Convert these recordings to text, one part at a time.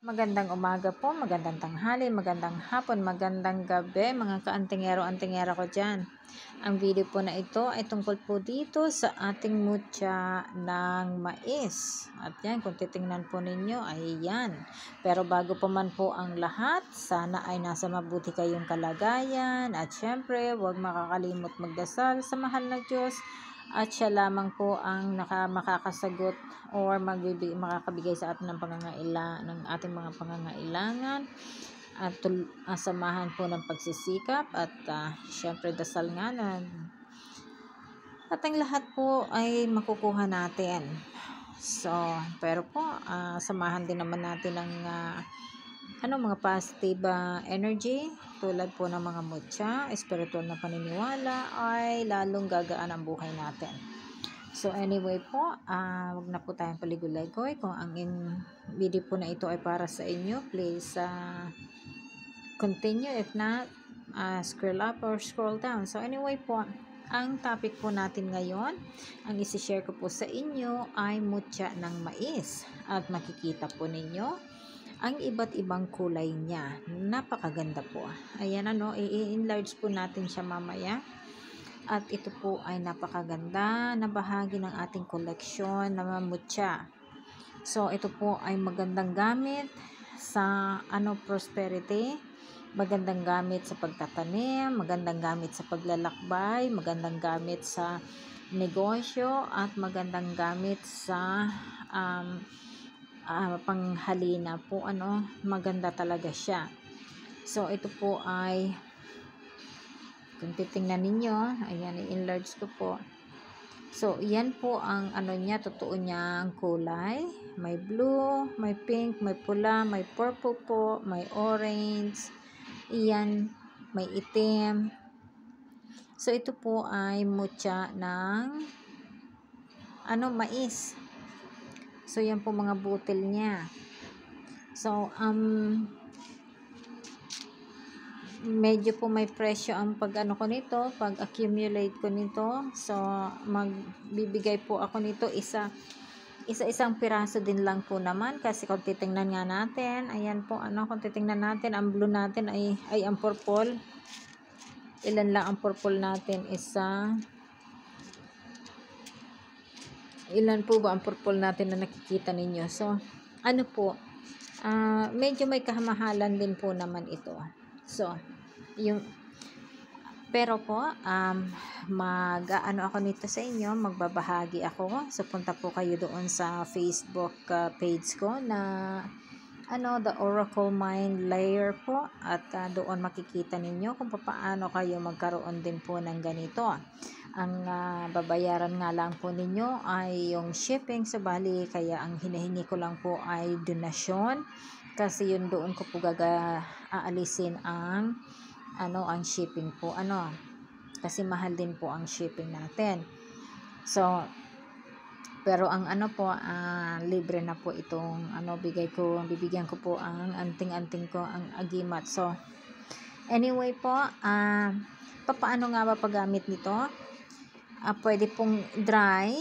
Magandang umaga po, magandang tanghali, magandang hapon, magandang gabi mga kaantingero-antingera ko dyan. Ang video po na ito ay tungkol po dito sa ating mutya ng mais. At yan, kung titingnan po ninyo ay yan. Pero bago pa man po ang lahat, sana ay nasa mabuti kayong kalagayan. At syempre, huwag makakalimot magdasal sa mahal na Diyos. At siya lamang po ang makakasagot or makakabigay sa atin ng ating mga pangangailangan at samahan po ng pagsisikap at syempre dasal nga na at ang lahat po ay makukuha natin. So, pero po samahan din naman natin ng mga positive energy tulad po ng mga mutya, spiritual na paniniwala ay lalong gagaan ang buhay natin. So anyway po, wag na po tayong paligoy-ligoy. Kung ang video po na ito ay para sa inyo, please continue. If not, scroll up or scroll down. So anyway po, ang topic po natin ngayon, ang isi-share ko po sa inyo ay mutya ng mais. At makikita po ninyo ang iba't ibang kulay niya. Napakaganda po. Ayan i-enlarge po natin siya mamaya. At ito po ay napakaganda na bahagi ng ating koleksyon na mutya. So ito po ay magandang gamit sa prosperity, magandang gamit sa pagtatanim, magandang gamit sa paglalakbay, magandang gamit sa negosyo, at magandang gamit sa panghalina po. Maganda talaga siya. So ito po ay, kung titingnan ninyo, ayan, i-enlarge ko po. So, yan po ang niya, totoo niya ang kulay. May blue, may pink, may pula, may purple po, may orange. Iyan, may itim. So, ito po ay mutya ng mais. So, yan po mga butil niya. So, medyo po may presyo ang pag accumulate ko nito. So magbibigay po ako nito isang piraso din lang po naman, kasi kung titingnan nga natin, ayan po kung titingnan natin, ang blue natin ay ang purple. Ilan lang ang purple natin? Ilan po ba ang purple natin na nakikita ninyo? So medyo may kamahalan din po naman ito. So, pero po, ako nito sa inyo, magbabahagi ako. So, punta po kayo doon sa Facebook page ko na The Oracle Mind Layer po, at doon makikita ninyo kung paano kayo magkaroon din po ng ganito. Ang babayaran nga lang po ninyo ay yung shipping, bali kaya ang hinihingi ko lang po ay donasyon, kasi yun doon ko po aalisin ang shipping po, kasi mahal din po ang shipping natin. So pero ang libre na po itong bibigyan ko po ang anting-anting ko, ang agimat. So anyway po, paano nga ba paggamit nito? Pwede pong dry,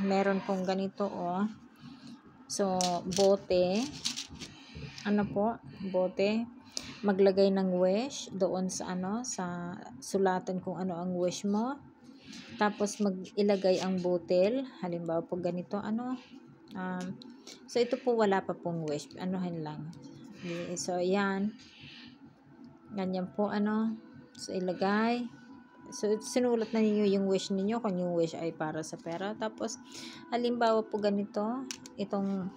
meron pong ganito so bote, bote, maglagay ng wish doon sa sa sulatan kung ano ang wish mo, tapos ilagay ang botel, halimbawa po ganito so ito po wala pa pong wish, lang. So yan, ganyan po so ilagay, so sinulat na ninyo yung wish ninyo, kung yung wish ay para sa pera. Tapos halimbawa po ganito, itong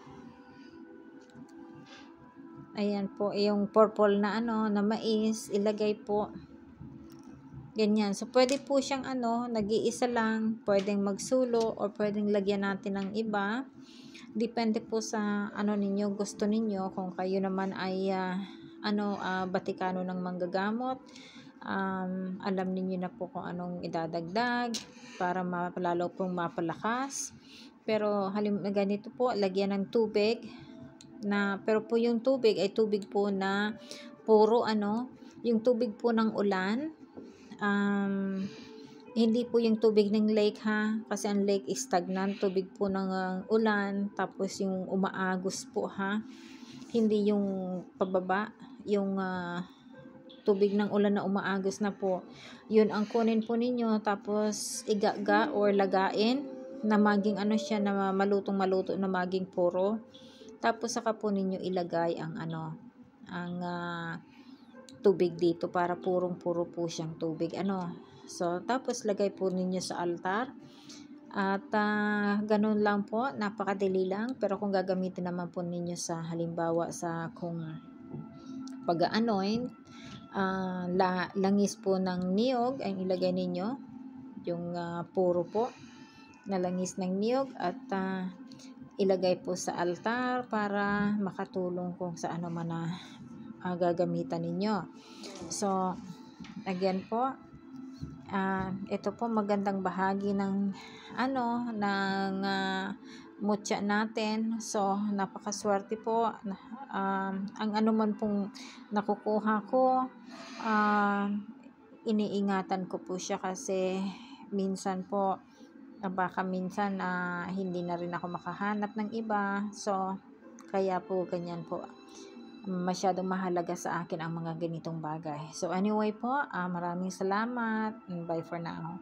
ayan po, yung purple na na mais, ilagay po ganyan. So pwede po siyang nag-iisa lang, pwedeng magsulo, or pwedeng lagyan natin ng iba, depende po sa ninyo, gusto ninyo. Kung kayo naman ay batikano ng manggagamot, alam niyo na po kung anong idadagdag para lalo pong mapalakas. Pero ganito po, lagyan ng tubig pero po yung tubig ay tubig po na puro yung tubig po ng ulan, hindi po yung tubig ng lake kasi ang lake is stagnant, tubig po ng ulan, tapos yung umaagos po hindi yung pababa, yung tubig ng ulan na umaagos na po. Yun ang kunin po ninyo, tapos igaga or lagain na maging ano siya, na malutong-maluto, na maging puro. Tapos saka po ninyo ilagay ang ang tubig dito para purong-puro po siyang tubig. So, tapos lagay po ninyo sa altar. At ganun lang po, napakadali lang. Pero kung gagamitin naman po ninyo sa halimbawa sa kung pag-anoint, langis po ng niyog ay ilagay ninyo, yung puro po na langis ng niyog, at ilagay po sa altar para makatulong kung sa ano man na gagamitan ninyo. So, again po, ito po magandang bahagi ng ng mutya natin. So, napakaswerte po. Ang ano man pong nakukuha ko, iniingatan ko po siya kasi minsan po, baka minsan hindi na rin ako makahanap ng iba. So, kaya po ganyan po. Masyadong mahalaga sa akin ang mga ganitong bagay. So, anyway po, maraming salamat. Bye for now.